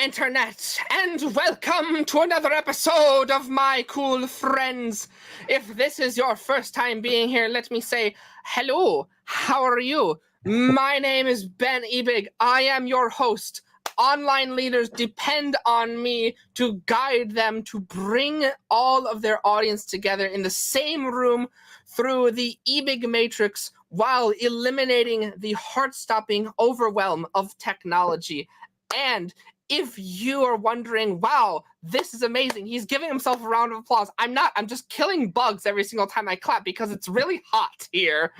Internet, and welcome to another episode of My Cool Friends. If this is your first time being here, let me say hello. How are you? My name is Ben Ebig. I am your host. Online leaders depend on me to guide them to bring all of their audience together in the same room through the Ebig matrix while eliminating the heart-stopping overwhelm of technology. And if you are wondering, wow, this is amazing, he's giving himself a round of applause. I'm not. I'm just killing bugs every single time I clap because it's really hot here.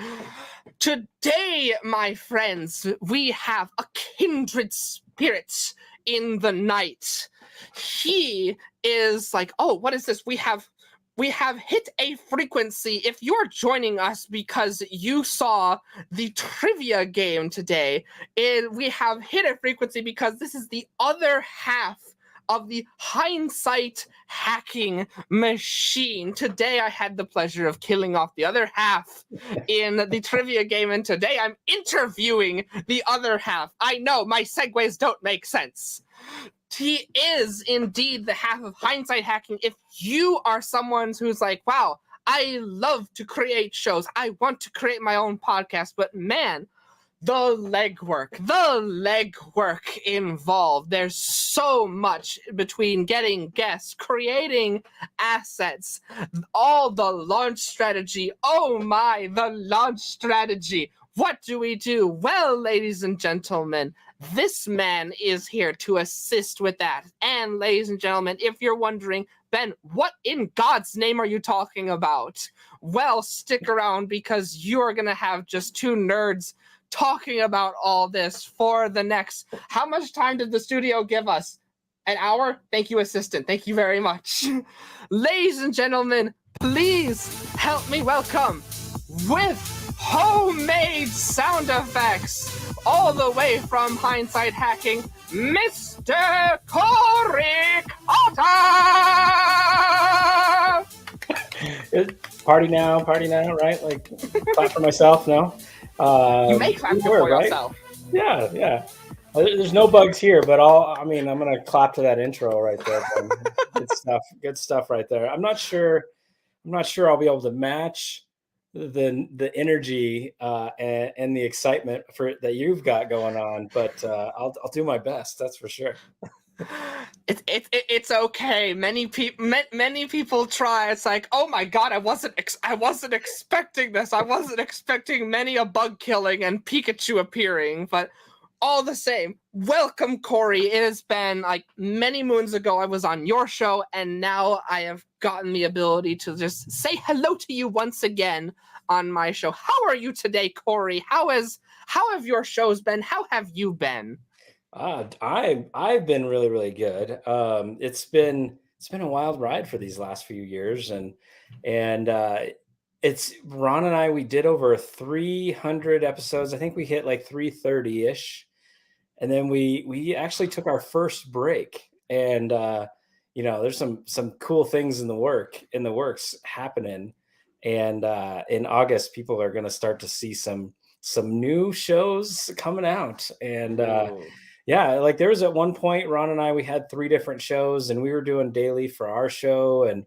Today, my friends, we have a kindred spirit in the night. He is like, oh, what is this? We have hit a frequency. If you're joining us because you saw the trivia game today, we have hit a frequency because this is the other half of the Hindsight Hacking Machine. Today I had the pleasure of killing off the other half in the trivia game, and today I'm interviewing the other half. I know, my segues don't make sense. He is indeed the half of Hindsight Hacking. If you are someone who's like, wow, I love to create shows, I want to create my own podcast, but man, the legwork involved. There's so much between getting guests, creating assets, all the launch strategy. Oh my, the launch strategy. What do we do? Well, ladies and gentlemen, this man is here to assist with that. And ladies and gentlemen, if you're wondering, Ben, what in God's name are you talking about? Well, stick around because you're going to have just two nerds talking about all this for the next... How much time did the studio give us? An hour? Thank you, assistant. Thank you very much. Ladies and gentlemen, please help me welcome, with homemade sound effects, all the way from Hindsight Hacking, Mr. Cory Carter! Party now, right? Like, clap for myself, no? You may clap for yourself. Right? Yeah. There's no bugs here, but I'm going to clap to that intro right there. Good stuff right there. I'm not sure I'll be able to match the energy and the excitement that you've got going on, but I'll do my best. That's for sure. It's okay. Many people try. It's like, oh my God, I wasn't expecting this. I wasn't expecting many a bug killing and Pikachu appearing, but all the same, welcome, Cory. It has been like many moons ago I was on your show, and now I have gotten the ability to just say hello to you once again on my show. How are you today, Cory? How have your shows been? How have you been? I've been really, really good. It's been a wild ride for these last few years, and it's Ron and I. We did over 300 episodes. I think we hit like 330-ish. And then we actually took our first break, and there's some cool things in the works happening, and in August people are going to start to see some new shows coming out, and yeah, like there was at one point Ron and I, we had 3 different shows, and we were doing daily for our show, and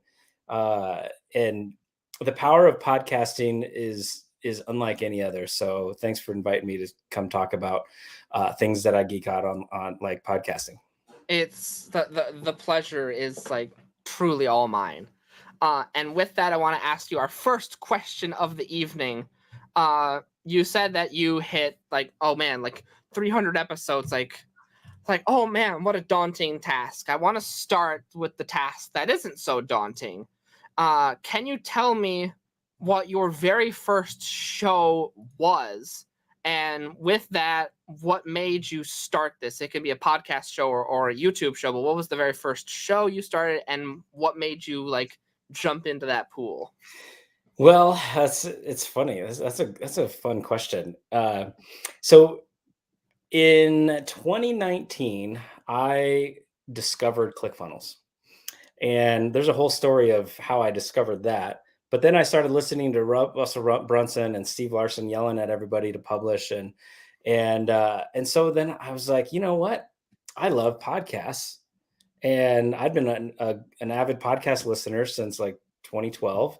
the power of podcasting is unlike any other. So thanks for inviting me to come talk about things that I geek out on like podcasting. It's the pleasure is like truly all mine. And with that, I want to ask you our first question of the evening. You said that you hit like, oh man, like 300 episodes, like, oh man, what a daunting task. I want to start with the task that isn't so daunting. Can you tell me what your very first show was? And with that, what made you start this? It could be a podcast show or a YouTube show, but what was the very first show you started, and what made you like jump into that pool? Well, it's funny. That's a fun question. So in 2019, I discovered ClickFunnels, and there's a whole story of how I discovered that. But then I started listening to Russell Brunson and Steve Larson yelling at everybody to publish, and so then I was like, you know what? I love podcasts, and I've been an avid podcast listener since like 2012.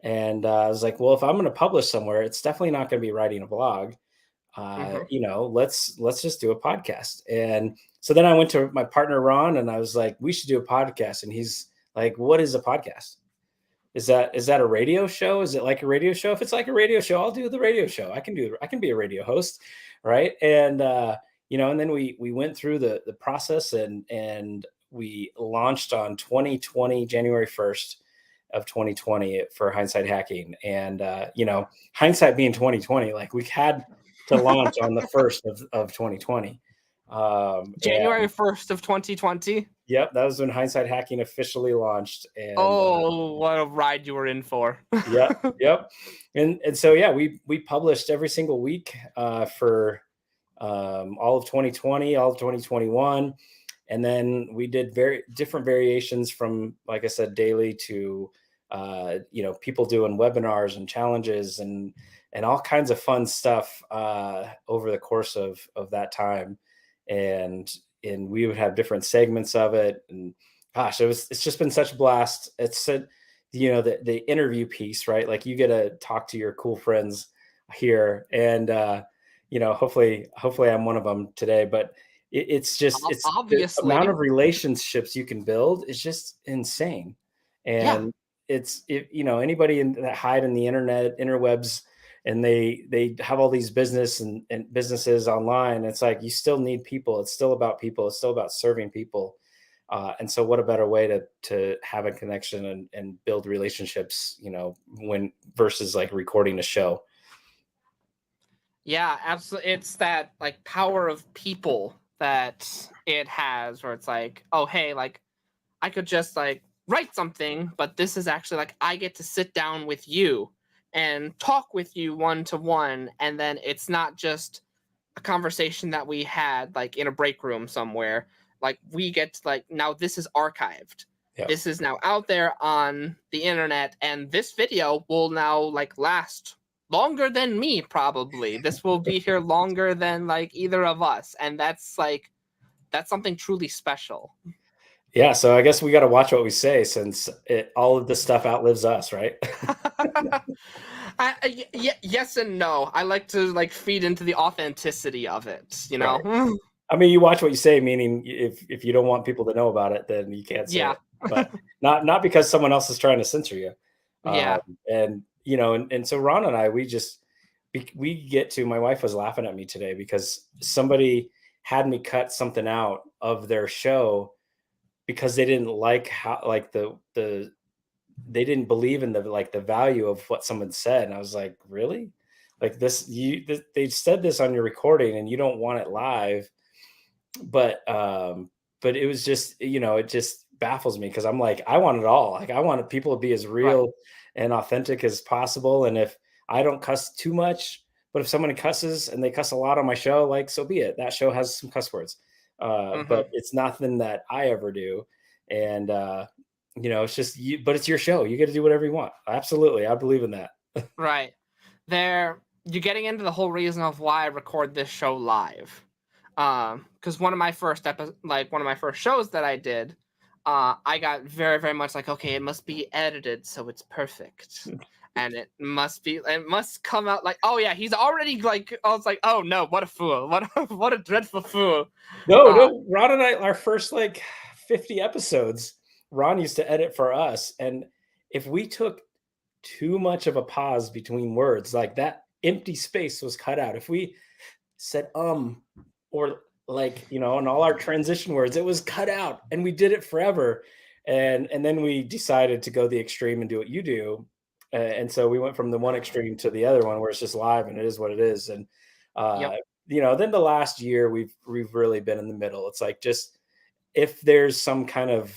And I was like, well, if I'm going to publish somewhere, it's definitely not going to be writing a blog. Hmm. Let's just do a podcast. And so then I went to my partner Ron, and I was like, we should do a podcast. And he's like, what is a podcast? Is that a radio show? Is it like a radio show? If it's like a radio show, I'll do the radio show. I can be a radio host, right? And and then we went through the process, and we launched on 2020 January 1st of 2020 for Hindsight Hacking. And hindsight being 2020, like we had to launch on the 1st of 2020. January And 1st of 2020. yep, that was when Hindsight Hacking officially launched. And Oh, what a ride you were in for. yep. And so yeah, we published every single week for all of 2020, all of 2021. And then we did very different variations from, like I said, daily to people doing webinars and challenges and all kinds of fun stuff over the course of that time. And we would have different segments of it. And gosh, it's just been such a blast. It's the interview piece, right? Like you get to talk to your cool friends here, and hopefully I'm one of them today. But it's the Obviously. amount of relationships you can build is just insane. And anybody that hide in the interwebs, and they have all these business and businesses online. It's like, you still need people. It's still about people. It's still about serving people. And so what a better way to have a connection and build relationships, when versus like recording a show. Yeah, absolutely. It's that like power of people that it has, where it's like, oh, hey, like I could just like write something, but this is actually like I get to sit down with you and talk with you one-to-one. And then it's not just a conversation that we had like in a break room somewhere. Like we get to, like, now this is archived. Yep. This is now out there on the internet, and this video will now like last longer than me, probably. This will be here longer than like either of us. And that's something truly special. Yeah, so I guess we got to watch what we say, since all of this stuff outlives us, right? Yes and no. I like to like feed into the authenticity of it, Right. I mean, you watch what you say, meaning if you don't want people to know about it, then you can't say it. But not because someone else is trying to censor you. Yeah. And so Ron and I, my wife was laughing at me today because somebody had me cut something out of their show because they didn't like how, like they didn't believe in the value of what someone said. And I was like, really? Like they said this on your recording and you don't want it live. But it was just, it just baffles me, because I'm like, I want it all. Like I want people to be as real and authentic as possible. And if I don't cuss too much, but if someone cusses and they cuss a lot on my show, like, so be it. That show has some cuss words. But it's nothing that I ever do. And it's just you, but it's your show. You get to do whatever you want. Absolutely. I believe in that. Right. You're getting into the whole reason of why I record this show live. Because one of my first shows that I did, I got very, very much like, okay, it must be edited so it's perfect. And it must come out like, oh yeah, he's already like, I was like, oh no, what a fool. What a dreadful fool. No, Ron and I, our first like 50 episodes, Ron used to edit for us. And if we took too much of a pause between words, like that empty space was cut out. If we said, or like, and all our transition words, it was cut out, and we did it forever. And then we decided to go the extreme and do what you do. And so we went from the one extreme to the other one, where it's just live and it is what it is. And, then the last year we've really been in the middle. It's like, just, if there's some kind of,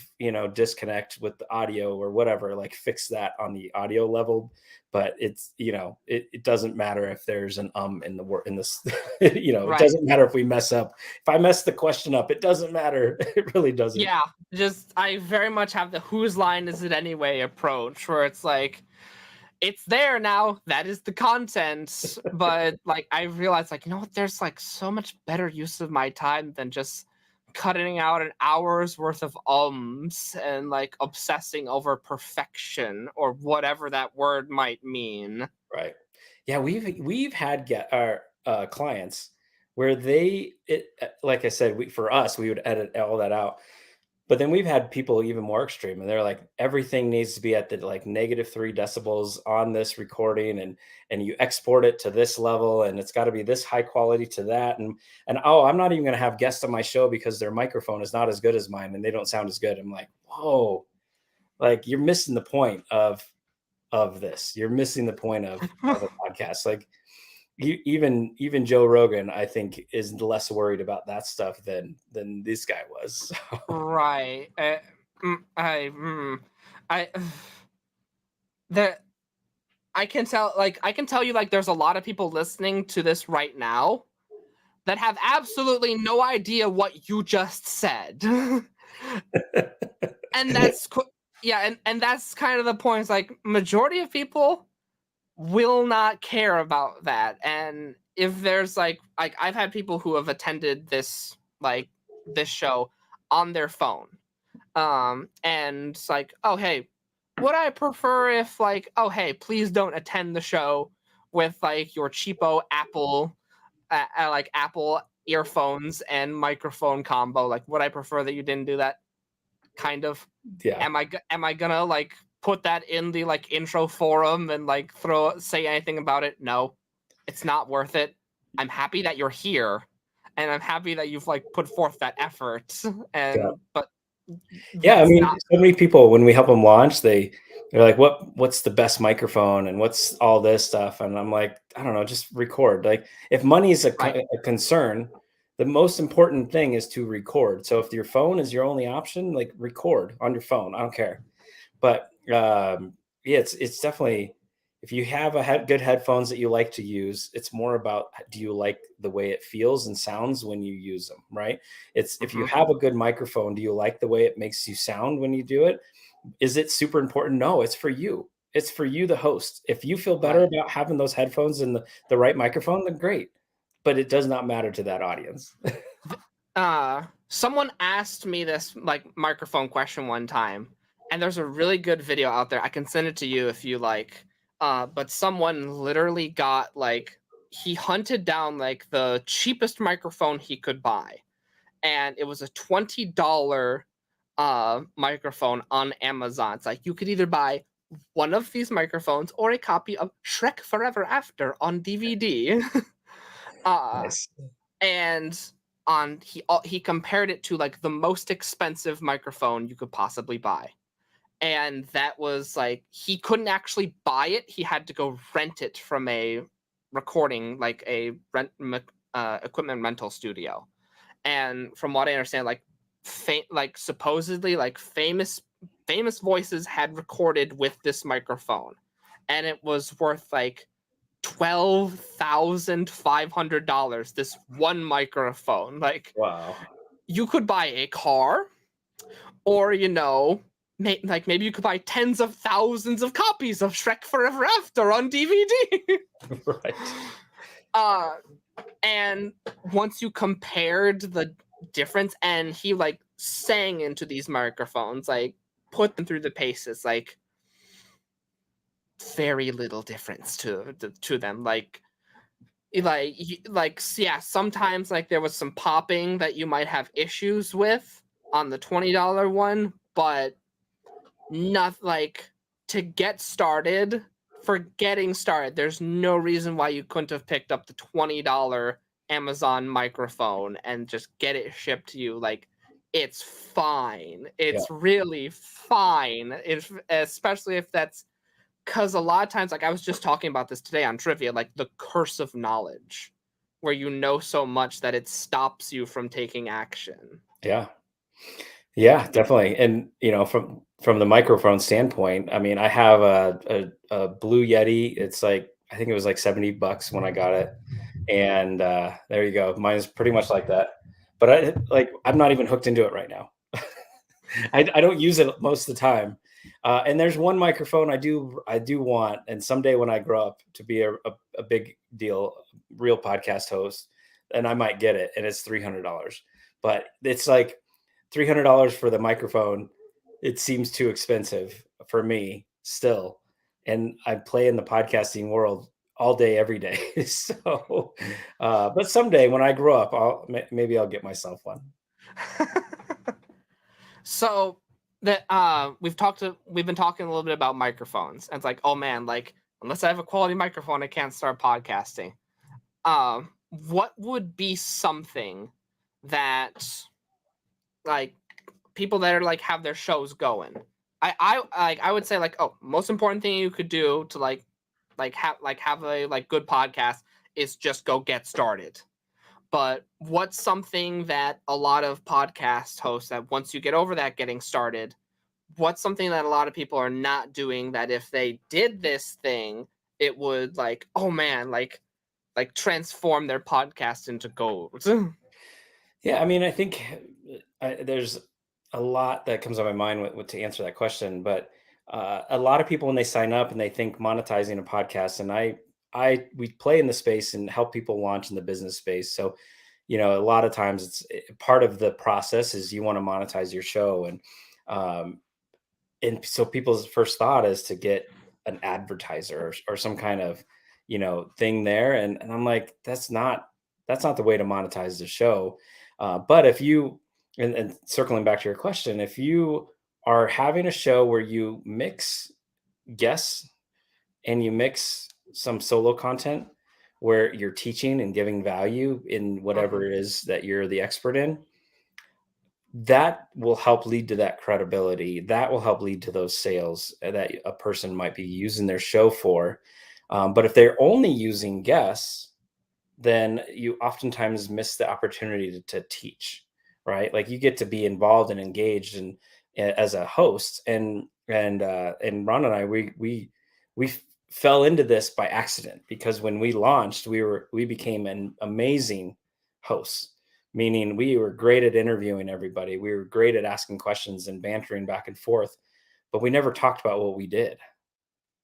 disconnect with the audio or whatever, like fix that on the audio level. But it's, it doesn't matter if there's an in the word in this, It doesn't matter if we mess up. If I mess the question up, it doesn't matter. It really doesn't. Yeah. Just, I very much have the whose line is it anyway approach, where it's like, it's there now. That is the content. But like, I realized, like, you know what? There's like so much better use of my time than just cutting out an hour's worth of ums and like obsessing over perfection or whatever that word might mean. Right. Yeah, we've had our clients where like I said, for us, we would edit all that out. But then we've had people even more extreme, and they're like, everything needs to be at the like -3 decibels on this recording, and you export it to this level, and it's got to be this high quality to that, and oh, I'm not even going to have guests on my show because their microphone is not as good as mine, and they don't sound as good. I'm like, whoa, like you're missing the point of this. You're missing the point of a podcast. Like even Joe Rogan, I think, is less worried about that stuff than this guy was. Right. I I can tell you like there's a lot of people listening to this right now that have absolutely no idea what you just said. And that's and that's kind of the point. It's like majority of people will not care about that. And if there's like I've had people who have attended this show on their phone. And it's like, oh hey, would I prefer if like, oh hey, please don't attend the show with like your cheapo Apple Apple earphones and microphone combo? Like, would I prefer that you didn't do that? Kind of. Yeah. Am I gonna like put that in the like intro forum and like say anything about it? No, it's not worth it. I'm happy that you're here, and I'm happy that you've like put forth that effort. And but yeah, I mean, not so many people, when we help them launch, they're like, what's the best microphone and what's all this stuff? And I'm like, I don't know, just record. Like if money is a concern, the most important thing is to record. So if your phone is your only option, like record on your phone. I don't care. But yeah, it's definitely, if you have good headphones that you like to use, it's more about, do you like the way it feels and sounds when you use them, right? It's if you have a good microphone, do you like the way it makes you sound when you do it? Is it super important? No, it's for you. It's for you, the host. If you feel better about having those headphones and the right microphone, then great. But it does not matter to that audience. Someone asked me this like microphone question one time, and there's a really good video out there. I can send it to you if you like. But someone literally got like, he hunted down like the cheapest microphone he could buy, and it was a $20 microphone on Amazon. It's like you could either buy one of these microphones or a copy of Shrek Forever After on DVD. Nice. And he compared it to like the most expensive microphone you could possibly buy. And that was like, he couldn't actually buy it. He had to go rent it from a recording, like a equipment rental studio. And from what I understand, like supposedly like famous voices had recorded with this microphone, and it was worth like $12,500. This one microphone. Like, wow. You could buy a car, or maybe you could buy tens of thousands of copies of Shrek Forever After on DVD. Right. And once you compared the difference, and he like sang into these microphones, like put them through the paces, like very little difference to them. Yeah, sometimes like there was some popping that you might have issues with on the $20 one, but not like to get started. For getting started, there's no reason why you couldn't have picked up the $20 Amazon microphone and just get it shipped to you. Like, it's fine. It's really fine. Especially if that's, because a lot of times, like I was just talking about this today on trivia, like the curse of knowledge, where you know so much that it stops you from taking action. Yeah, definitely. And from the microphone standpoint, I mean, I have a Blue Yeti. It's like, I think it was like $70 when I got it. And there you go. Mine is pretty much like that. But I'm not even hooked into it right now. I don't use it most of the time. And there's one microphone I do want, and someday when I grow up to be a big deal, real podcast host, and I might get it, and it's $300. but it's like $300 for the microphone. It seems too expensive for me still. And I play in the podcasting world all day, every day. So, but someday when I grow up, maybe I'll get myself one. So that we've been talking a little bit about microphones, and it's like, oh man, like unless I have a quality microphone, I can't start podcasting. What would be something that like people that are like have their shows going? I would say like, oh, most important thing you could do to have a like good podcast is just go get started. But what's something that a lot of podcast hosts that once you get over that getting started, what's something that a lot of people are not doing that if they did this thing, it would like, oh man, like transform their podcast into gold? Yeah, I mean, I think there's a lot that comes on my mind to answer that question, but a lot of people when they sign up and they think monetizing a podcast, and we play in the space and help people launch in the business space. So, a lot of times part of the process is you want to monetize your show, um, and so people's first thought is to get an advertiser or some kind of thing there, and I'm like, that's not the way to monetize the show. But if you and circling back to your question, if you are having a show where you mix guests and you mix some solo content where you're teaching and giving value in whatever it is that you're the expert in, that will help lead to that credibility. That will help lead to those sales that a person might be using their show for. But if they're only using guests, then you oftentimes miss the opportunity to teach, right? Like you get to be involved and engaged and as a host. And Ron and I, we fell into this by accident, because when we launched, we became an amazing hosts, meaning we were great at interviewing everybody. We were great at asking questions and bantering back and forth, but we never talked about what we did,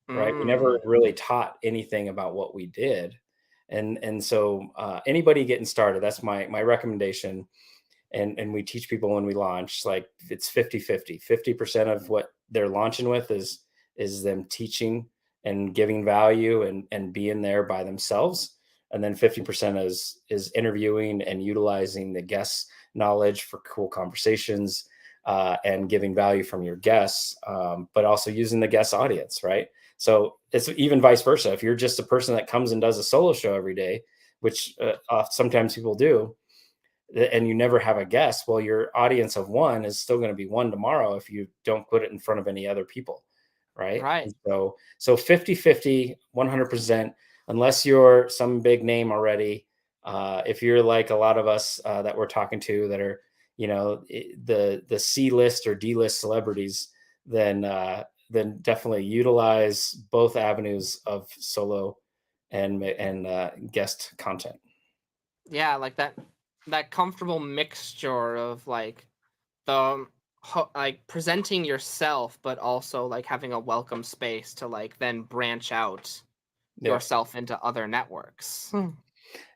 right? We never really taught anything about what we did. And so anybody getting started, that's my recommendation. And we teach people when we launch, like it's 50% of what they're launching with is them teaching and giving value and being there by themselves. And then 50% is interviewing and utilizing the guests' knowledge for cool conversations and giving value from your guests, but also using the guest audience, right? So it's even vice versa. If you're just a person that comes and does a solo show every day, which sometimes people do, and you never have a guest, well, your audience of one is still going to be one tomorrow if you don't put it in front of any other people, right? Right. And so 50-50, 100%, unless you're some big name already. If you're like a lot of us that we're talking to that are, the C-list or D-list celebrities, then definitely utilize both avenues of solo and guest content. Yeah, like that comfortable mixture of like like presenting yourself, but also like having a welcome space to like then branch out yourself into other networks.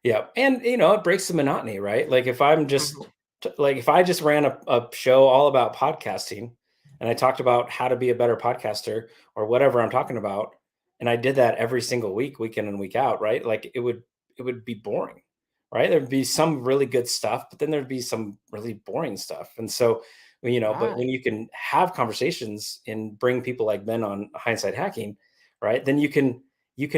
Yeah. And, it breaks the monotony, right? Like if I'm just like, if I just ran a show all about podcasting and I talked about how to be a better podcaster or whatever I'm talking about, and I did that every single week, week in and week out, right? Like it would be boring, right? There'd be some really good stuff, but then there'd be some really boring stuff. And so, but when you can have conversations and bring people like Ben on Hindsight Hacking, right? Then you can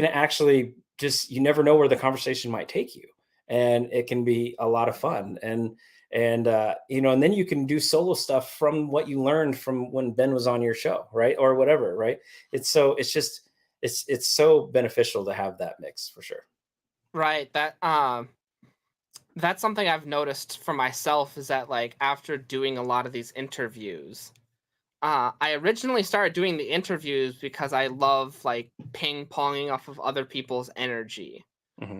actually just, you never know where the conversation might take you, and it can be a lot of fun. And and then you can do solo stuff from what you learned from when Ben was on your show, right? Or whatever, right? It's so beneficial to have that mix for sure. Right. That's something I've noticed for myself, is that like after doing a lot of these interviews, I originally started doing the interviews because I love like ping ponging off of other people's energy.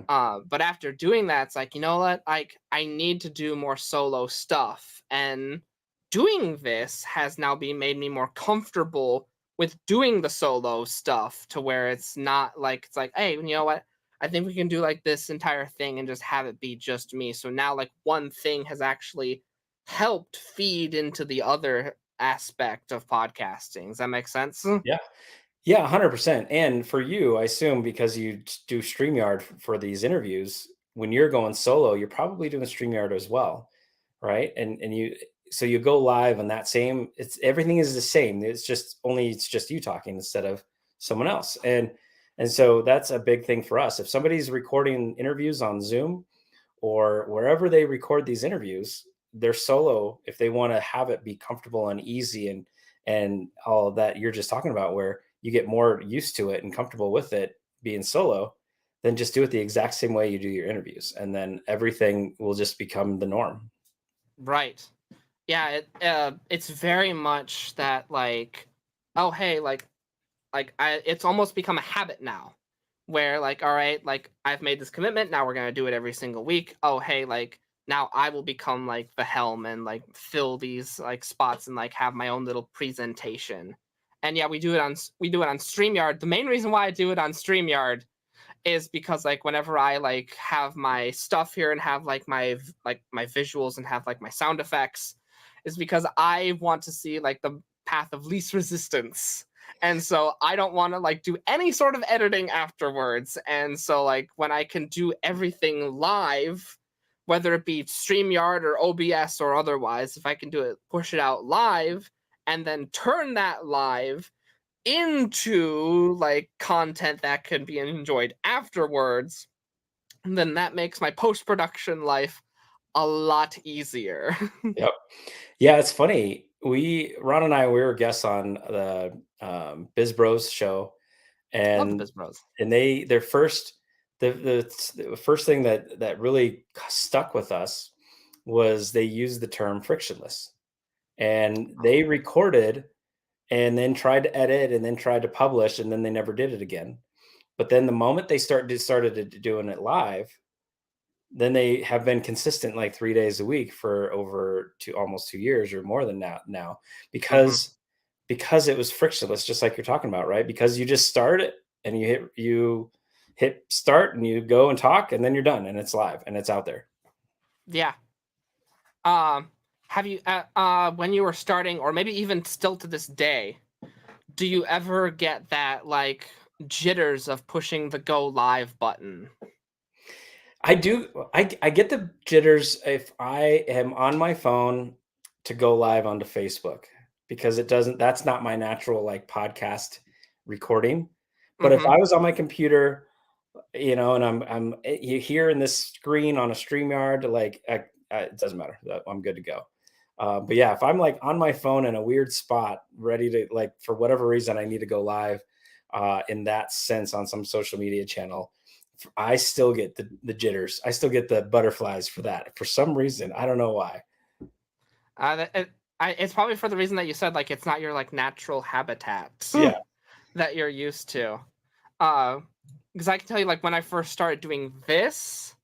But after doing that, it's like, you know what? Like I need to do more solo stuff, and doing this has now made me more comfortable with doing the solo stuff, to where it's not like, it's like, hey, you know what? I think we can do like this entire thing and just have it be just me. So now like one thing has actually helped feed into the other aspect of podcasting. Does that make sense? Yeah. Yeah, 100%. And for you, I assume because you do StreamYard for these interviews, when you're going solo, you're probably doing StreamYard as well, right? And you so you go live on that same, it's everything is the same. It's just you talking instead of someone else. And so that's a big thing for us. If somebody's recording interviews on Zoom or wherever they record these interviews, they're solo if they want to have it be comfortable and easy and all of that you're just talking about, where you get more used to it and comfortable with it being solo, then just do it the exact same way you do your interviews, and then everything will just become the norm. Right. Yeah, it's very much that, like, oh hey, it's almost become a habit now, where, like, all right, like, I've made this commitment, now we're gonna do it every single week. Oh hey, like, now I will become like the helm and like fill these like spots and like have my own little presentation. And yeah, we do it on StreamYard. The main reason why I do it on StreamYard is because, like, whenever I like have my stuff here and have like my visuals and have like my sound effects, is because I want to see like the path of least resistance. And so I don't want to like do any sort of editing afterwards. And so, like, when I can do everything live, whether it be StreamYard or OBS or otherwise, if I can do it, push it out live and then turn that live into like content that can be enjoyed afterwards, then that makes my post-production life a lot easier. Yep. Yeah, it's funny. Ron and I, we were guests on the Biz Bros show, Love the and Biz Bros. their first the first thing that really stuck with us was they used the term frictionless, and they recorded and then tried to edit and then tried to publish, and then they never did it again. But then the moment they started doing it live, then they have been consistent like 3 days a week for over almost 2 years or more than that now, Mm-hmm. because it was frictionless, just like you're talking about, right? Because you just start it and you hit start and you go and talk, and then you're done, and it's live and it's out there. Yeah. Have you when you were starting, or maybe even still to this day, do you ever get that like jitters of pushing the go live button? I do. I get the jitters if I am on my phone to go live onto Facebook, because that's not my natural like podcast recording. But if Mm-hmm. I was on my computer, and you hear in this screen on a StreamYard, like it doesn't matter. I'm good to go. But yeah, if I'm like on my phone in a weird spot, ready to, like, for whatever reason, I need to go live in that sense on some social media channel, I still get the jitters. I still get the butterflies for that. For some reason, I don't know why. It's probably for the reason that you said, like, it's not your like natural habitat Yeah. that you're used to. Because I can tell you, like, when I first started doing this,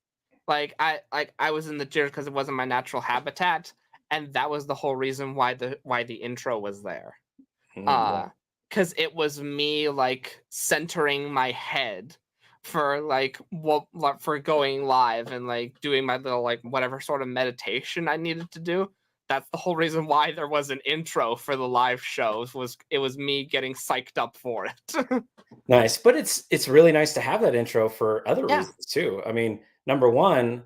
like I was in the jitters because it wasn't my natural habitat, and that was the whole reason why the intro was there. Yeah. Because it was me like centering my head for like for going live and like doing my little like whatever sort of meditation I needed to do. That's the whole reason why there was an intro for the live shows, was it was me getting psyched up for it. Nice. But it's really nice to have that intro for other Yeah. reasons too. I mean, number one,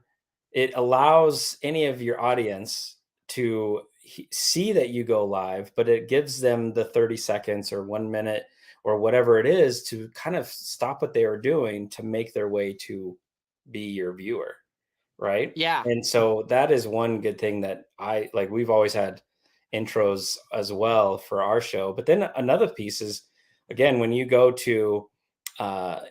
it allows any of your audience to see that you go live, but it gives them the 30 seconds or 1 minute or whatever it is to kind of stop what they are doing to make their way to be your viewer. Right? Yeah. And so that is one good thing that I like. We've always had intros as well for our show. But then another piece is, again, when you go to uh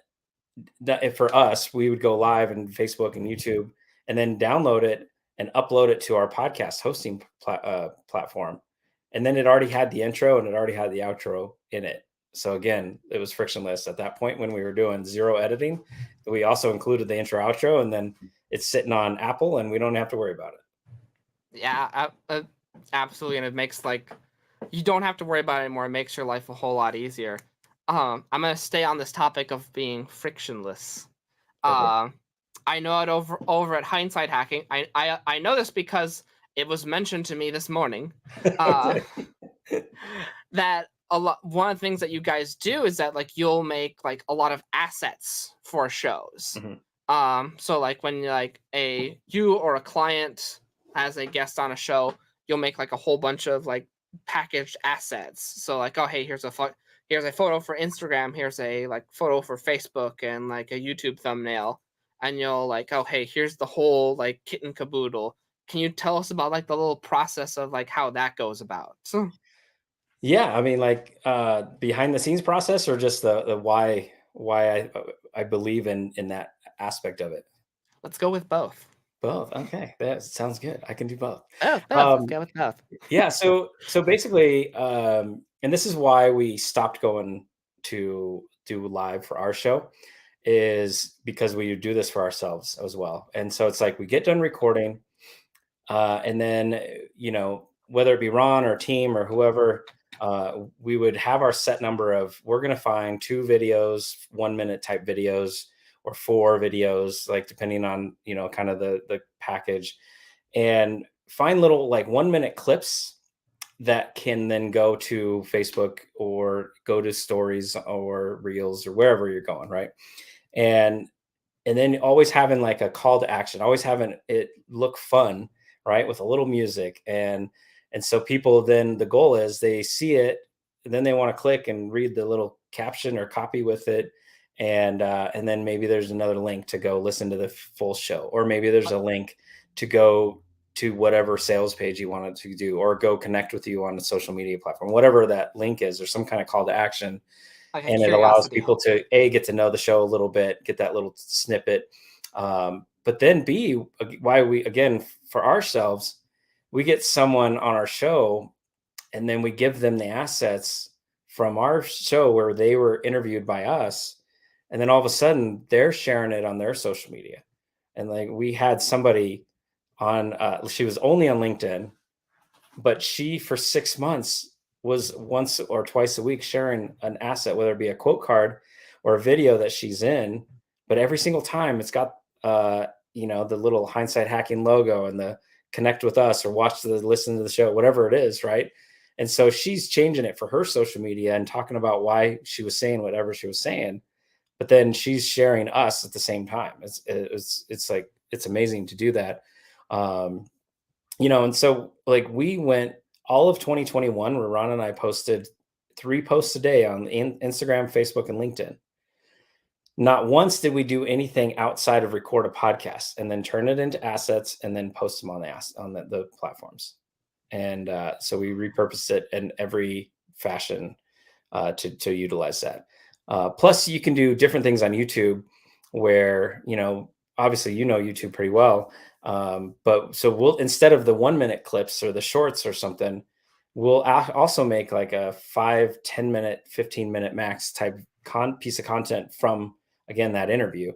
for us, we would go live in Facebook and YouTube and then download it and upload it to our podcast hosting platform. And then it already had the intro and it already had the outro in it. So again, it was frictionless at that point when we were doing zero editing. We also included the intro outro, and then it's sitting on Apple and we don't have to worry about it. Yeah. Absolutely, and it makes like you don't have to worry about it anymore. It makes your life a whole lot easier. I'm gonna stay on this topic of being frictionless. Go for it. I know it over at Hindsight Hacking. I know this because it was mentioned to me this morning Okay. that one of the things that you guys do is that like you'll make like a lot of assets for shows. So like when like you or a client as a guest on a show, you'll make like a whole bunch of like packaged assets. So like, oh hey, here's a photo for Instagram, here's a like photo for Facebook, and like a YouTube thumbnail, and you'll like, oh hey, here's the whole like kit and caboodle. Can you tell us about like the little process of like how that goes about? Yeah, I mean, like behind the scenes process, or just the why I believe in that aspect of it. Let's go with both. Both. Okay, that sounds good. I can do both. Oh, both. Let's Um, go with both. yeah. So basically, and this is why we stopped going to do live for our show, is because we do this for ourselves as well. And so it's like we get done recording, and then whether it be Ron or team or whoever, we would have our set number of, we're going to find 2 videos, 1-minute type videos, or 4 videos, like depending on kind of the package, and find little like 1-minute clips that can then go to Facebook or go to stories or reels or wherever you're going, right? And then always having like a call to action, always having it look fun, right, with a little music. And so people, then the goal is they see it, and then they want to click and read the little caption or copy with it, and then maybe there's another link to go listen to the full show, or maybe there's a link to go to whatever sales page you wanted to do, or go connect with you on a social media platform, whatever that link is, or some kind of call to action. Like a And it allows curiosity people hook. to get to know the show a little bit, get that little snippet. But then B, why we, again, for ourselves, we get someone on our show, and then we give them the assets from our show where they were interviewed by us. And then all of a sudden they're sharing it on their social media. And like we had somebody on, she was only on LinkedIn, but she for 6 months was once or twice a week sharing an asset, whether it be a quote card or a video that she's in. But every single time it's got the little Hindsight Hacking logo and the connect with us, or listen to the show, whatever it is, right? And so she's changing it for her social media and talking about why she was saying whatever she was saying, but then she's sharing us at the same time. It's like, it's amazing to do that. And so like we went all of 2021 where Ron and I posted 3 posts a day on Instagram, Facebook, and LinkedIn. Not once did we do anything outside of record a podcast and then turn it into assets and then post them on the platforms. And so we repurposed it in every fashion to utilize that. Plus, you can do different things on YouTube where, obviously, YouTube pretty well. But so we'll, instead of the 1-minute clips or the shorts or something, we'll also make like a 5, 10-minute, 15-minute max type piece of content from, again, that interview,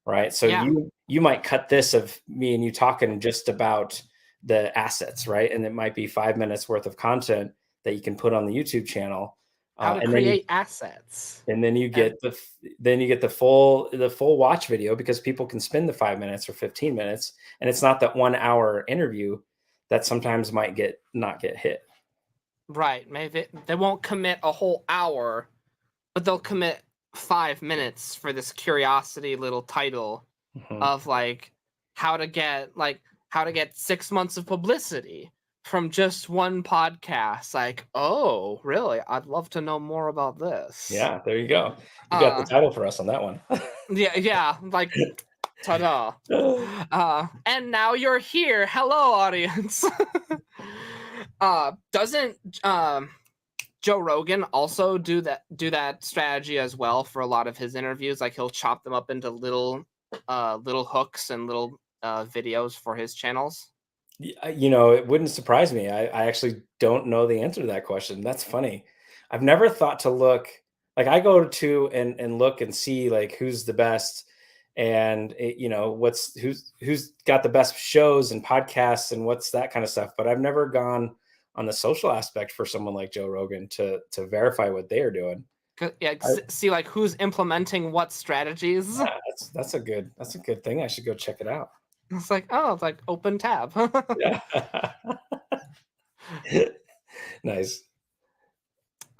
right? So Yeah. you might cut this of me and you talking just about the assets, right? And it might be 5 minutes worth of content that you can put on the YouTube channel. How to And create assets. then you get the full watch video, because people can spend the 5 minutes or 15 minutes, and it's not that 1 hour interview that sometimes might not get hit. Right. Maybe they won't commit a whole hour, but they'll commit 5 minutes for this curiosity little title of like how to get 6 months of publicity from just one podcast. Like, oh, really? I'd love to know more about this. Yeah, there you go. You got the title for us on that one. Yeah, like, ta-da. And now you're here. Hello, audience. Doesn't Joe Rogan also do that strategy as well for a lot of his interviews? Like he'll chop them up into little hooks and little videos for his channels. It wouldn't surprise me. I actually don't know the answer to that question. That's funny. I've never thought to look, like I go to and look and see like who's the best, and who's got the best shows and podcasts and what's that kind of stuff. But I've never gone on the social aspect for someone like Joe Rogan to verify what they are doing. Yeah, see like who's implementing what strategies. Yeah, that's a good thing. I should go check it out. It's like, oh, it's like open tab. Yeah. Nice.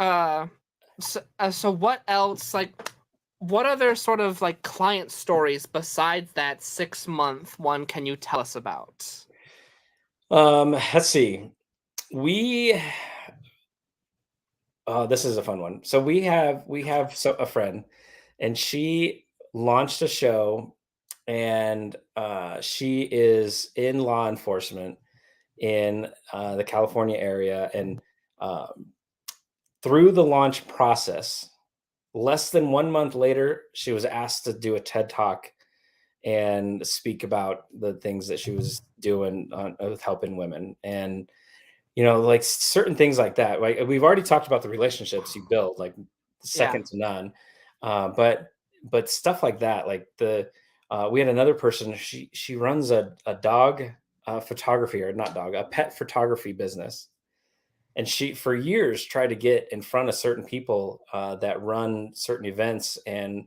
So what else, like, what other sort of like client stories besides that 6-month one can you tell us about? Let's see. We this is a fun one. So we have a friend, and she launched a show, and she is in law enforcement in the California area, and um, through the launch process, less than 1 month later, she was asked to do a TED talk and speak about the things that she was doing with helping women. And like certain things like that. Like we've already talked about the relationships you build, like Yeah. second to none. But stuff like that, like we had another person. She runs a dog photography, or not dog, a pet photography business, and she for years tried to get in front of certain people that run certain events and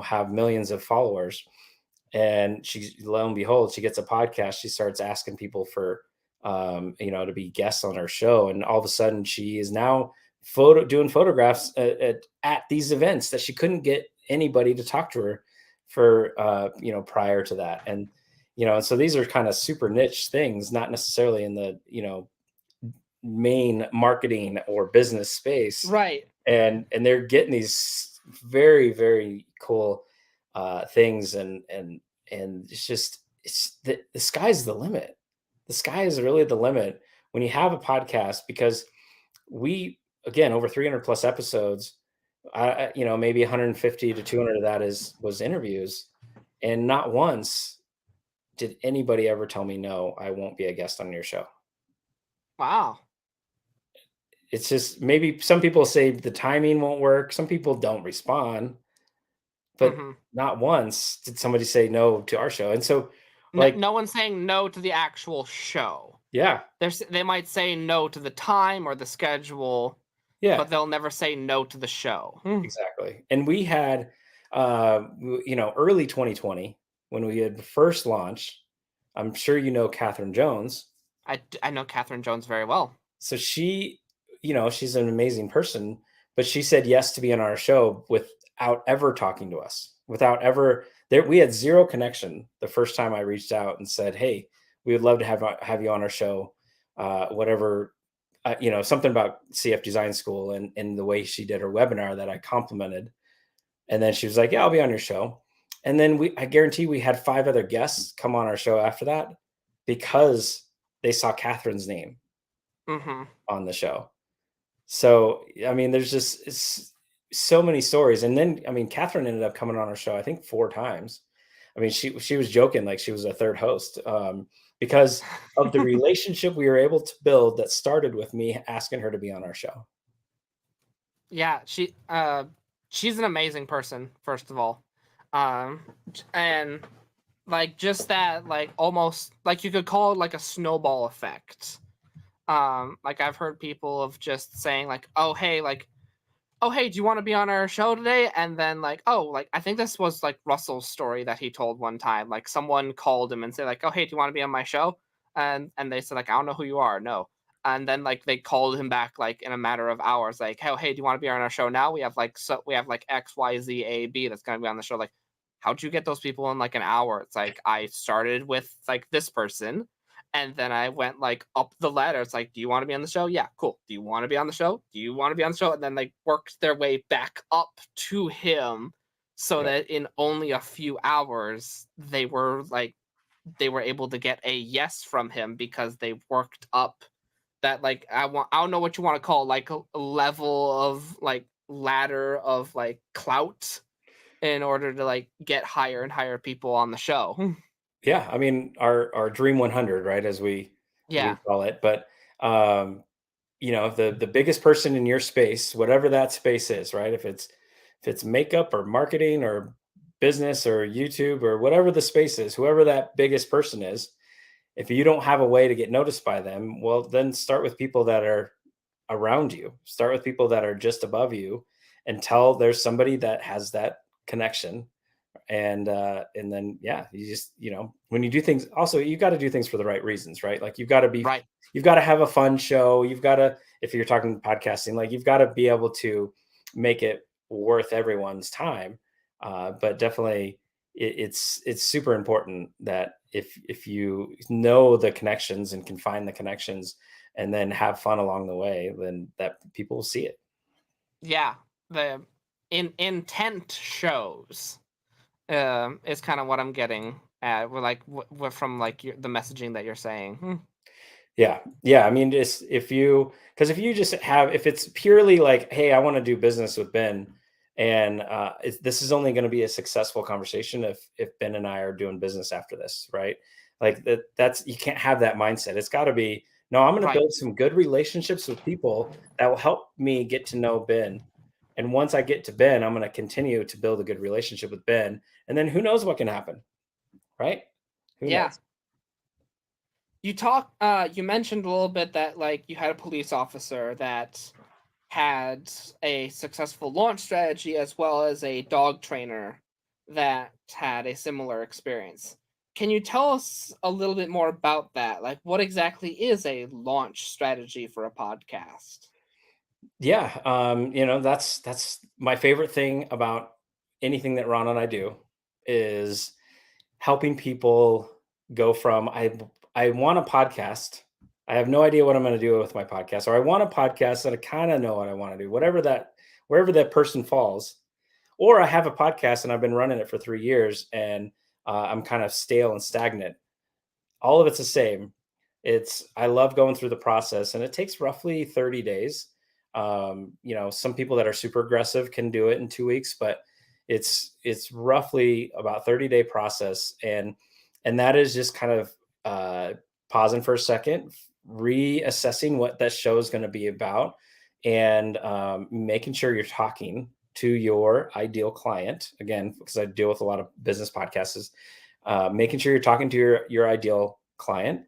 have millions of followers. And she, lo and behold, she gets a podcast. She starts asking people for to be guests on her show, and all of a sudden she is now doing photographs at these events that she couldn't get anybody to talk to her for prior to that. And so these are kind of super niche things, not necessarily in the main marketing or business space. Right. And they're getting these very, very cool things. And it's the sky's the limit. The sky is really the limit when you have a podcast, because we, again, over 300 plus episodes, maybe 150 to 200 of that was interviews, and not once did anybody ever tell me, no, I won't be a guest on your show. Wow. It's just, maybe some people say the timing won't work. Some people don't respond, but Hmm. not once did somebody say no to our show. And so, No, like, no one's saying no to the actual show. yeah, They might say no to the time or the schedule, yeah, but they'll never say no to the show. exactly. And we had, early 2020, when we had first launched. I'm sure Catherine Jones. I know Catherine Jones very well. So she's an amazing person, but she said yes to be on our show without ever talking to us, without ever there. We had zero connection the first time I reached out and said, hey, we would love to have you on our show. Whatever, something about CF Design School, and the way she did her webinar that I complimented. And then she was like, yeah, I'll be on your show. And then I guarantee we had 5 other guests come on our show after that, because they saw Catherine's name Hmm. on the show. So, I mean, there's just so many stories. And then, I mean, Catherine ended up coming on our show, I think 4 times. I mean, she was joking like she was a third host, because of the relationship we were able to build that started with me asking her to be on our show. Yeah, she's an amazing person, first of all. Um and like just that, like almost like you could call it like a snowball effect. Like I've heard people of just saying like, "Oh, hey, like oh, hey, do you want to be on our show today?" And then like, oh, like I think this was like Russell's story that he told one time. Like someone called him and said like, "Oh, hey, do you want to be on my show?" And they said like, "I don't know who you are." No. And then like they called him back like in a matter of hours, like, hey, do you want to be on our show now? We have like X, Y, Z, A, B that's gonna be on the show. Like, how'd you get those people in like an hour? It's like I started with like this person, and then I went like up the ladder. It's like, do you want to be on the show? Yeah, cool. Do you want to be on the show? Do you want to be on the show? And then they worked their way back up to him, so Yeah. that in only a few hours they were able to get a yes from him, because they worked up that, like, I don't know what you want to call it, like a level of like ladder of like clout, in order to like get higher and higher people on the show. Yeah, I mean, our dream 100, right, as we Yeah. call it. But the biggest person in your space, whatever that space is, right? If it's makeup or marketing or business or YouTube or whatever the space is, whoever that biggest person is, if you don't have a way to get noticed by them, well, then start with people that are around you. Start with people that are just above you, until there's somebody that has that connection, And then, yeah, you just, when you do things, also, you got to do things for the right reasons, right? Like you've got to have a fun show. You've got to, if you're talking podcasting, like you've got to be able to make it worth everyone's time. But definitely it's super important that if you know the connections and can find the connections and then have fun along the way, then that people will see it. Yeah, the intent shows is kind of what I'm getting at. We're like from like the messaging that you're saying. Yeah. I mean, just if you just if it's purely like, hey, I want to do business with Ben, and this is only going to be a successful conversation if Ben and I are doing business after this, right? Like that's, you can't have that mindset. It's got to be, no, I'm going to build some good relationships with people that will help me get to know Ben. And once I get to Ben, I'm going to continue to build a good relationship with Ben. And then who knows what can happen, right? Who knows? You mentioned a little bit that like you had a police officer that had a successful launch strategy as well as a dog trainer that had a similar experience. Can you tell us a little bit more about that? Like, what exactly is a launch strategy for a podcast? Yeah, that's my favorite thing about anything that Ron and I do is helping people go from I want a podcast. I have no idea what I'm going to do with my podcast, or I want a podcast that I kind of know what I want to do, wherever that person falls. Or I have a podcast and I've been running it for 3 years and I'm kind of stale and stagnant. All of it's the same. I love going through the process, and it takes roughly 30 days. Some people that are super aggressive can do it in 2 weeks, but it's roughly about 30-day process. And that is just kind of pausing for a second, reassessing what that show is going to be about, and making sure you're talking to your ideal client. Again, because I deal with a lot of business podcasts, making sure you're talking to your ideal client,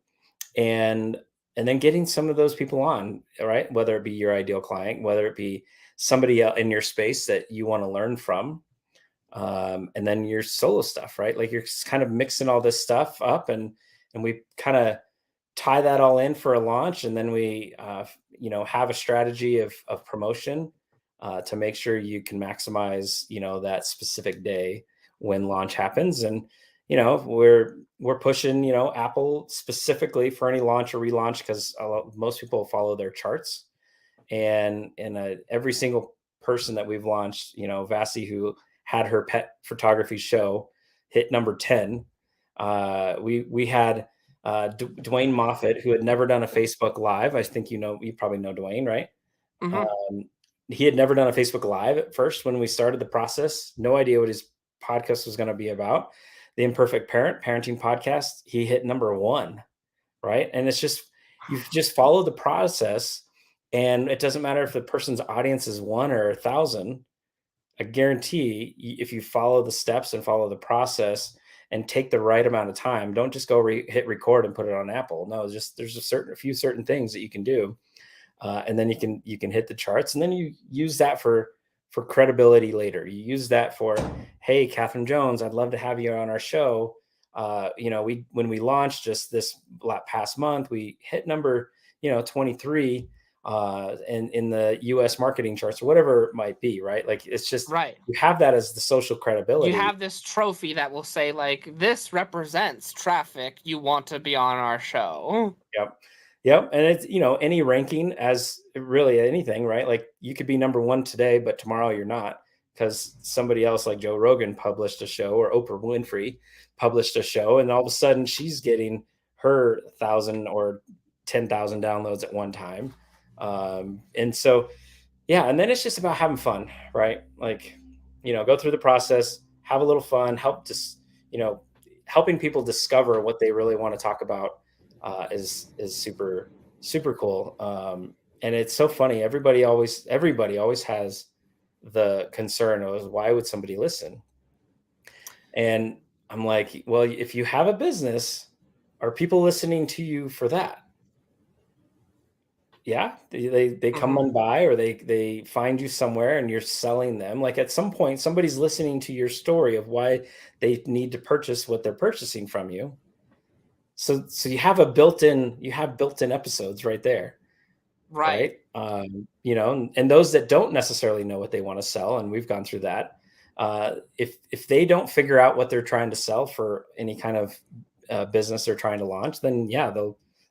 and then getting some of those people on, right? Whether it be your ideal client, whether it be somebody in your space that you want to learn from, and then your solo stuff, right? Like you're kind of mixing all this stuff up, and we kind of tie that all in for a launch, and then we have a strategy of promotion to make sure you can maximize that specific day when launch happens. And we're pushing Apple specifically for any launch or relaunch, because most people follow their charts, and every single person that we've launched, Vasi, who had her pet photography show, hit number 10. We had Dwayne Moffat, who had never done a Facebook Live. I think you probably know Dwayne, right? Mm-hmm. He had never done a Facebook Live at first when we started the process. No idea what his podcast was going to be about. The Imperfect Parent Parenting Podcast, he hit number 1, right? And it's just, you just follow the process, and it doesn't matter if the person's audience is 1 or 1,000. I guarantee if you follow the steps and follow the process and take the right amount of time, don't just go hit record and put it on Apple. No, there's a few certain things that you can do. And then you can hit the charts, and then you use that for credibility later. You use that for, hey, Catherine Jones, I'd love to have you on our show. When we launched just this past month, we hit number 23 in the US marketing charts, or whatever it might be, right? Like it's just, right. You have that as the social credibility. You have this trophy that will say like, this represents traffic. You want to be on our show. Yep. And it's, any ranking, as really anything, right? Like you could be number 1 today, but tomorrow you're not, because somebody else like Joe Rogan published a show, or Oprah Winfrey published a show, and all of a sudden she's getting her 1,000 or 10,000 downloads at one time. And so, yeah. And then it's just about having fun, right? Like, go through the process, have a little fun, helping people discover what they really want to talk about. Is super, super cool. And it's so funny. Everybody always has the concern of, why would somebody listen? And I'm like, well, if you have a business, are people listening to you for that? Yeah, they come Mm-hmm. on by, or they find you somewhere and you're selling them. Like at some point, somebody's listening to your story of why they need to purchase what they're purchasing from you. So you have built-in episodes right there, Right. right? And those that don't necessarily know what they want to sell, and we've gone through that. If they don't figure out what they're trying to sell for any kind of business they're trying to launch, then yeah,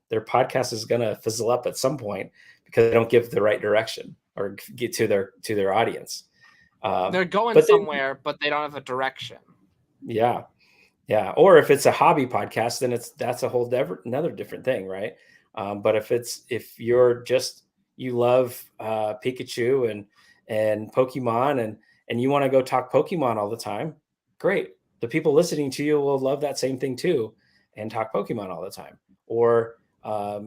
their podcast is going to fizzle up at some point because they don't give the right direction or get to their audience. They're going But somewhere, but they don't have a direction. yeah, yeah. Or if it's a hobby podcast, then that's a whole another different thing, right? But if you love Pikachu and Pokemon, and you want to go talk Pokemon all the time, great. The people listening to you will love that same thing too, and talk Pokemon all the time. Or a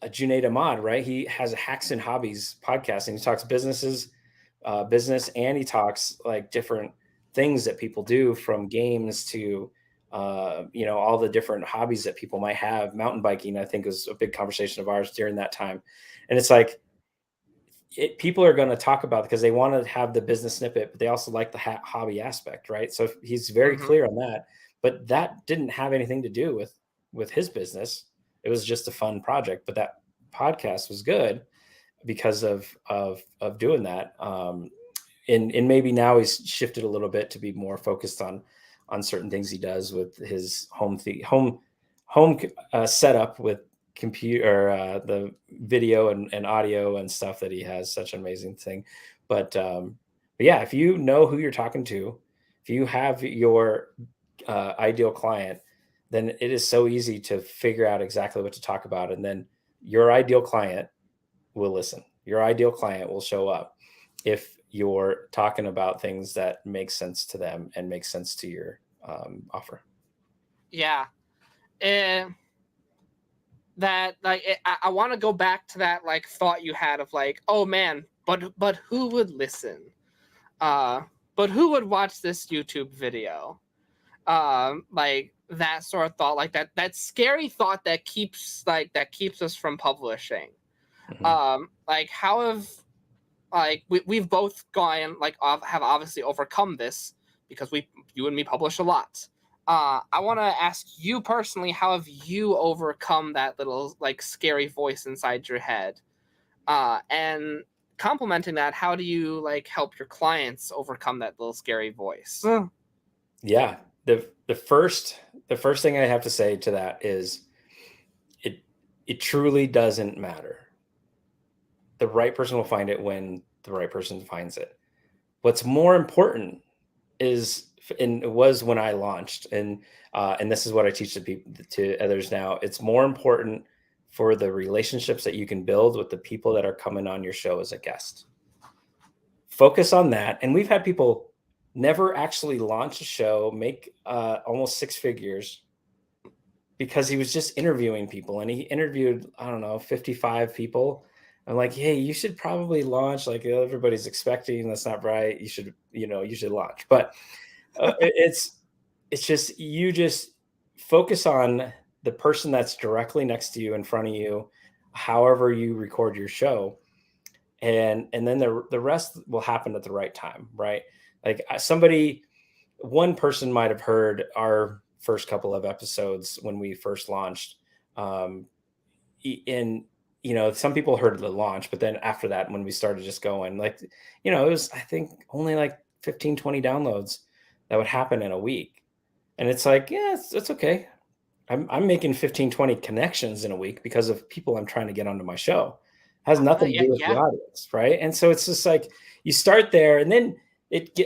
Junaid Ahmad, right? He has a Hacks and Hobbies podcast, and he talks business, and he talks like different things that people do, from games to all the different hobbies that people might have. Mountain biking, I think, was a big conversation of ours during that time. And it's like people are going to talk about it because they want to have the business snippet, but they also like the hobby aspect, right? So he's very Mm-hmm. clear on that. But that didn't have anything to do with his business. It was just a fun project. But that podcast was good because of doing that. And maybe now he's shifted a little bit to be more focused on certain things he does with his home setup with computer, the video and audio and stuff that he has. Such an amazing thing. But yeah, if you know who you're talking to, if you have your ideal client, then it is so easy to figure out exactly what to talk about, and then your ideal client will listen. Your ideal client will show up if you're talking about things that make sense to them and make sense to your offer. Yeah. That like I want to go back to that like thought you had of like, oh man, but who would listen? But who would watch this YouTube video? Like that sort of thought, like that scary thought that keeps us from publishing. Mm-hmm. Like how have we've both gone like have obviously overcome this because you and me publish a lot. I want to ask you personally, how have you overcome that little like scary voice inside your head? And complementing that, how do you like help your clients overcome that little scary voice? Yeah. The first thing I have to say to that is it truly doesn't matter. The right person will find it when the right person finds it. What's more important is, and it was when I launched, and this is what I teach to others now. It's more important for the relationships that you can build with the people that are coming on your show as a guest. Focus on that. And we've had people never actually launch a show, make almost six figures, because he was just interviewing people, and he interviewed, I don't know, 55 people. I'm like, hey, you should probably launch. Like, everybody's expecting. That's not right. You should launch. But it's just, you just focus on the person that's directly next to you, in front of you, however you record your show, and then the rest will happen at the right time, right? Like one person might have heard our first couple of episodes when we first launched. In some people heard the launch, but then after that, when we started just going, like, it was, I think, only like 15, 20 downloads that would happen in a week. And it's like, yeah, it's okay. I'm making 15, 20 connections in a week because of people I'm trying to get onto my show. It has nothing to Yeah, do with the yeah. audience, right? And so it's just like, you start there, and then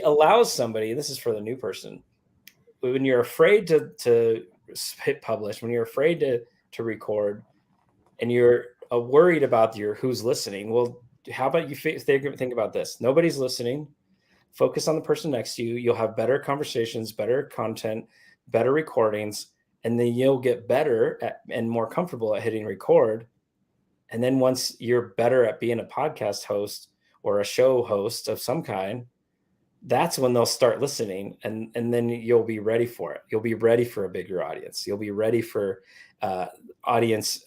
allows somebody, this is for the new person, when you're afraid to hit publish, when you're afraid to record, and you're worried about who's listening. Well, how about you think about this? Nobody's listening. Focus on the person next to you. You'll have better conversations, better content, better recordings, and then you'll get better and more comfortable at hitting record. And then once you're better at being a podcast host or a show host of some kind, that's when they'll start listening, and then you'll be ready for it. You'll be ready for a bigger audience. You'll be ready for audience,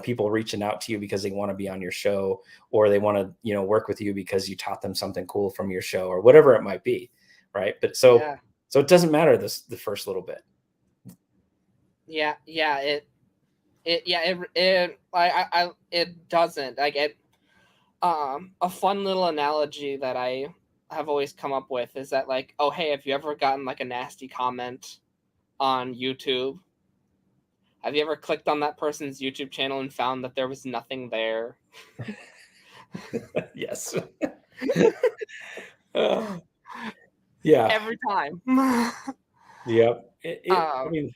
people reaching out to you because they want to be on your show, or they want to, work with you because you taught them something cool from your show, or whatever it might be. Right. But so it doesn't matter the first little bit. Yeah. It doesn't. Like, it, a fun little analogy that I have always come up with is that, like, oh, hey, have you ever gotten like a nasty comment on YouTube? Have you ever clicked on that person's YouTube channel and found that there was nothing there? Yes. Yeah. Every time. Yep. I mean,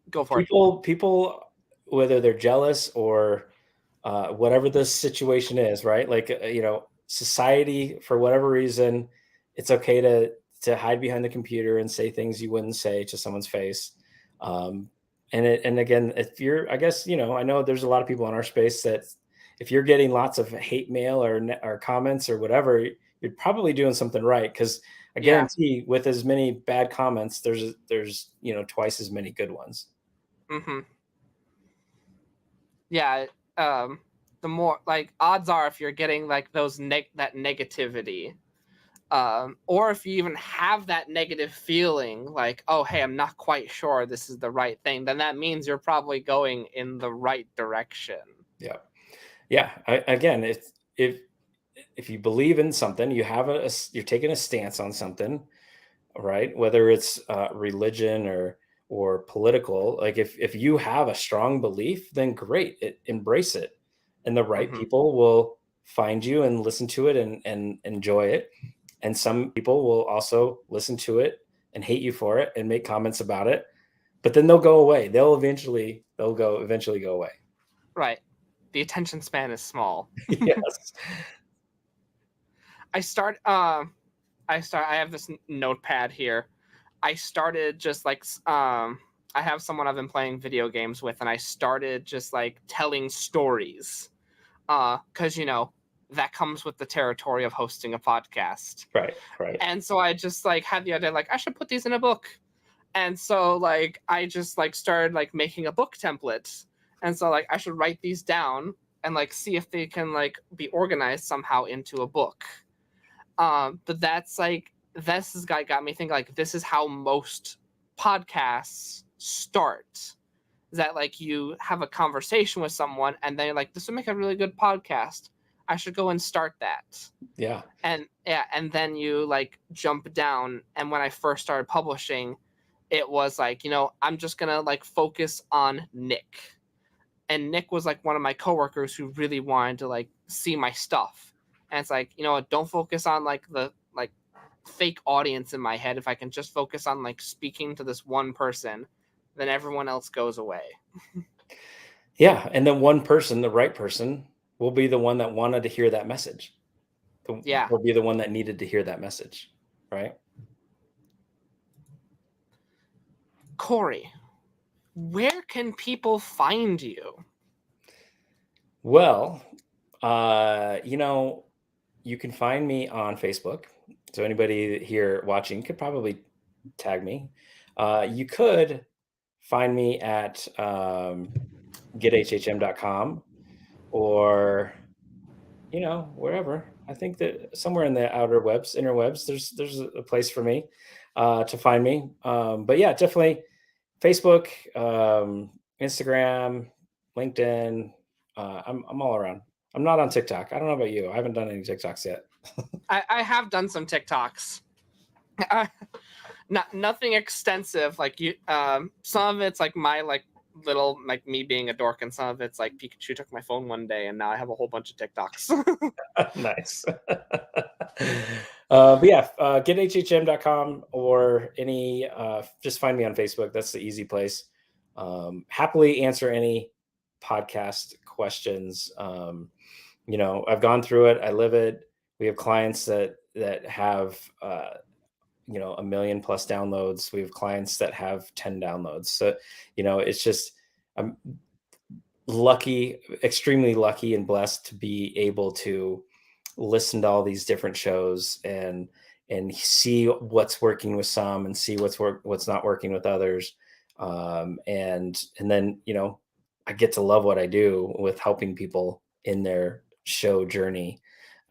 go for it. People, whether they're jealous or whatever the situation is, right? Like, society, for whatever reason, it's okay to hide behind the computer and say things you wouldn't say to someone's face. And again, if you're, I guess, I know there's a lot of people in our space that if you're getting lots of hate mail or comments or whatever, you're probably doing something right. Because I guarantee with as many bad comments, there's twice as many good ones. Mm-hmm. Yeah. The more, like, odds are, if you're getting like those that negativity, or if you even have that negative feeling like, oh, hey, I'm not quite sure this is the right thing, then that means you're probably going in the right direction. Yeah. Again, if you believe in something, you're taking a stance on something, right? Whether it's religion or political, like if you have a strong belief, then great, embrace it, and the right people will find you and listen to it and enjoy it. And some people will also listen to it and hate you for it and make comments about it, but then they'll go away. They'll eventually go away. Right. The attention span is small. Yes. I have this notepad here. I started just like, I have someone I've been playing video games with, and I started just like telling stories. Because, that comes with the territory of hosting a podcast. Right. And so I just like had the idea, like, I should put these in a book. And so like I just like started like making a book template. And so like I should write these down and like see if they can like be organized somehow into a book. But that's like, this has got me thinking, like, this is how most podcasts start. Is that like you have a conversation with someone and they're like, this would make a really good podcast. I should go and start that. Yeah. And then you like jump down. And when I first started publishing, it was like, I'm just gonna like focus on Nick. And Nick was like one of my coworkers who really wanted to like see my stuff. And it's like, don't focus on like the like fake audience in my head. If I can just focus on like speaking to this one person, then everyone else goes away. Yeah. And then one person, the right person, will be the one that wanted to hear that message. Will be the one that needed to hear that message. Right. Cory, where can people find you? Well, you can find me on Facebook. So anybody here watching could probably tag me. You could find me at gethhm.com or, wherever. I think that somewhere in the interwebs, there's a place for me to find me. But yeah, definitely Facebook, Instagram, LinkedIn. I'm all around. I'm not on TikTok. I don't know about you. I haven't done any TikToks yet. I have done some TikToks. Nothing extensive. Like you, some of it's like my like little like me being a dork, and some of it's like Pikachu took my phone one day, and now I have a whole bunch of TikToks. Nice. But yeah, gethhm.com or just find me on Facebook. That's the easy place. Happily answer any podcast questions. I've gone through it. I live it. We have clients that have, 1 million plus downloads. We have clients that have 10 downloads. So, it's just, I'm lucky, extremely lucky and blessed to be able to listen to all these different shows and see what's working with some and see what's not working with others. And then, I get to love what I do with helping people in their show journey.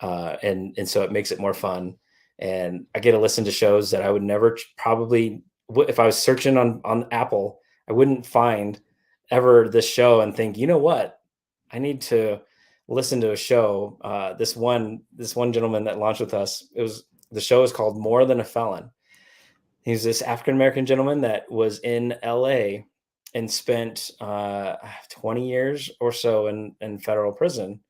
And so it makes it more fun. And I get to listen to shows that I would never probably, if I was searching on Apple, I wouldn't find ever this show and think, you know what, I need to listen to a show. This one gentleman that launched with us, the show is called More Than a Felon. He's this African American gentleman that was in LA and spent 20 years or so in federal prison,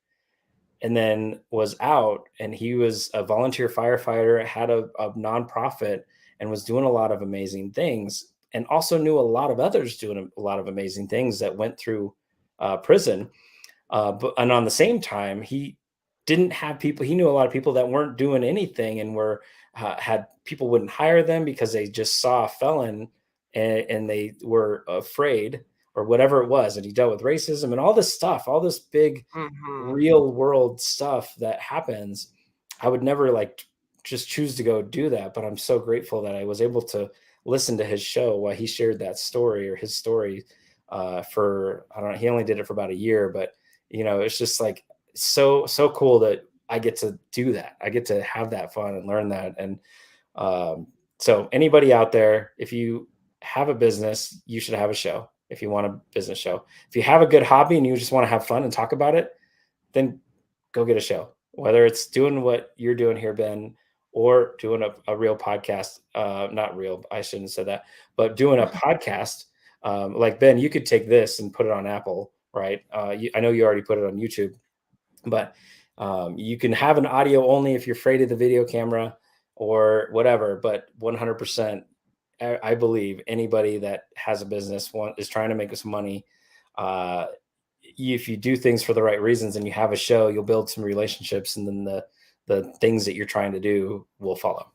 and then was out, and he was a volunteer firefighter, had a nonprofit, and was doing a lot of amazing things, and also knew a lot of others doing a lot of amazing things that went through prison. And on the same time, he didn't have people. He knew a lot of people that weren't doing anything and had people wouldn't hire them because they just saw a felon, and they were afraid or whatever it was. And he dealt with racism and all this stuff, all this big real world stuff that happens. I would never just choose to go do that, but I'm so grateful that I was able to listen to his show while he shared that story, or his story, for, I don't know, he only did it for about a year, but it's just like so cool that I get to do that. I get to have that fun and learn that. And so anybody out there, if you have a business, you should have a show. If you want a business show, if you have a good hobby and you just want to have fun and talk about it, then go get a show, whether it's doing what you're doing here, Ben, or doing a real podcast. Not real, I shouldn't have said that, but doing a podcast. Like Ben, you could take this and put it on Apple, right? I know you already put it on YouTube, but you can have an audio only if you're afraid of the video camera or whatever. But 100%, I believe anybody that has a business is trying to make some money. If you do things for the right reasons and you have a show, you'll build some relationships, and then the things that you're trying to do will follow.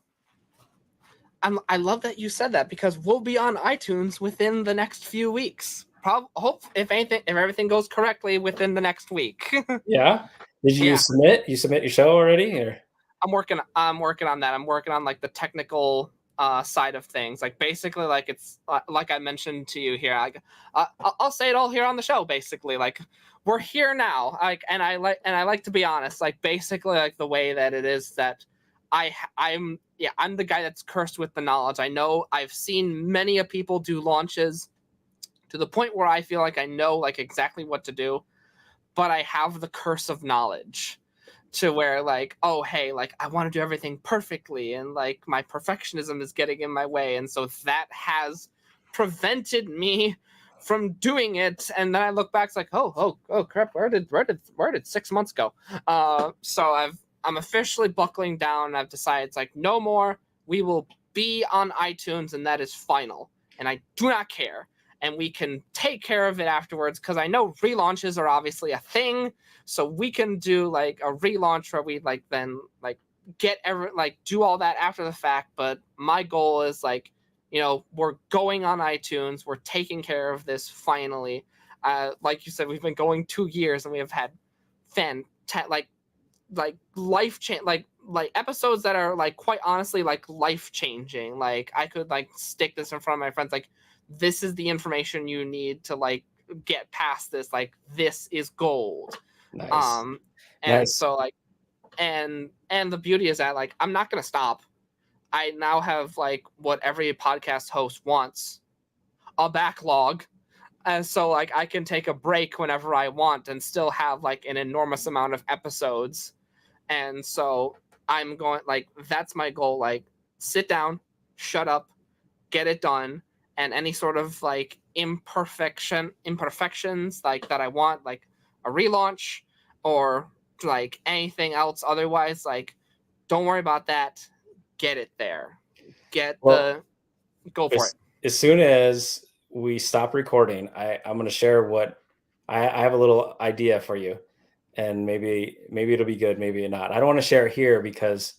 I love that you said that, because we'll be on iTunes within the next few weeks. Hope if everything goes correctly, within the next week. Yeah. Did you submit your show already, or? I'm working on that. I'm working on the technical side of things. Basically, it's like I mentioned to you here. I'll say it all here on the show. Basically, we're here now. And I like to be honest. Basically, the way that it is that I'm the guy that's cursed with the knowledge. I know I've seen many of people do launches to the point where I feel like I know exactly what to do, but I have the curse of knowledge to where oh, hey, I want to do everything perfectly, and my perfectionism is getting in my way. And so that has prevented me from doing it. And then I look back, it's oh crap, where did 6 months go? So I'm officially buckling down. I've decided it's no more. We will be on iTunes, and that is final. And I do not care. And we can take care of it afterwards, because I know relaunches are obviously a thing. So we can do a relaunch where we then get do all that after the fact. But my goal is we're going on iTunes. We're taking care of this finally. Like you said, we've been going 2 years, and we have had life change, episodes that are quite honestly life changing. I could stick this in front of my friends, this is the information you need to get past this. This is gold. Nice. And nice. So and the beauty is that I'm not gonna stop. I now have what every podcast host wants, a backlog. And so I can take a break whenever I want and still have an enormous amount of episodes. And so I'm going that's my goal. Sit down, shut up, get it done. And any sort of imperfections that I want, a relaunch or anything else otherwise, don't worry about that. Get it there. Go for it. As soon as we stop recording, I'm going to share what I have a little idea for you, and maybe it'll be good, maybe not. I don't want to share it here because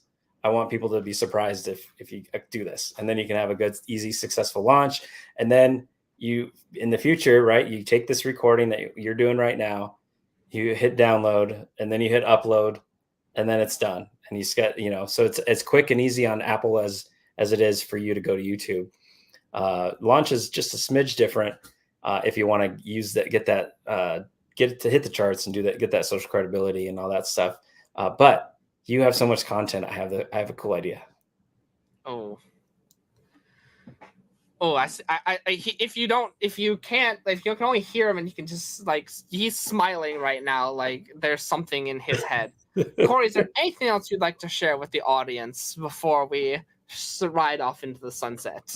I want people to be surprised if you do this, and then you can have a good, easy, successful launch. And then you, in the future, right, you take this recording that you're doing right now, you hit download, and then you hit upload, and then it's done. And you get, so it's as quick and easy on Apple as it is for you to go to YouTube. Launch is just a smidge different. if you want to use that, get it to hit the charts and get that social credibility and all that stuff. But you have so much content. I have a cool idea. If you can only hear him and you can just like, he's smiling right now, like there's something in his head. Cory, is there anything else you'd like to share with the audience before we ride off into the sunset?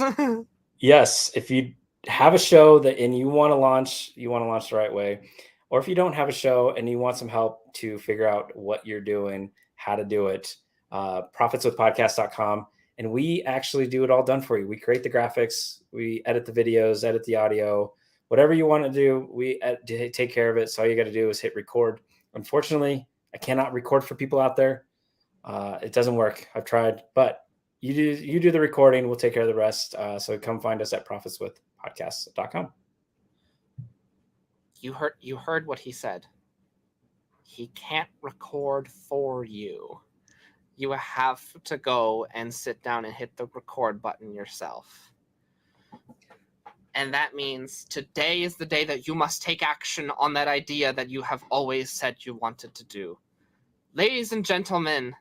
Yes, if you have a show and you want to launch the right way, or if you don't have a show and you want some help to figure out what you're doing, how to do it, profitswithpodcast.com. And we actually do it all done for you. We create the graphics, we edit the videos, edit the audio, whatever you want to do, we take care of it. So all you got to do is hit record. Unfortunately, I cannot record for people out there. It doesn't work. I've tried, but you do the recording. We'll take care of the rest. So come find us at profitswithpodcast.com. You heard what he said. He can't record for you. You have to go and sit down and hit the record button yourself. And that means today is the day that you must take action on that idea that you have always said you wanted to do. Ladies and gentlemen,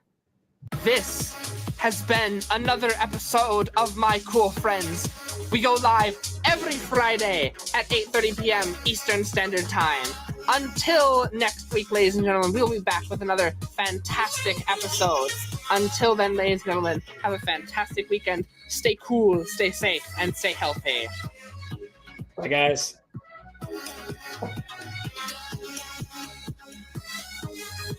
this has been another episode of My Cool Friends. We go live every Friday at 8:30 p.m. Eastern Standard Time. Until next week, ladies and gentlemen, we'll be back with another fantastic episode. Until then, ladies and gentlemen, have a fantastic weekend. Stay cool, stay safe, and stay healthy. Bye, guys.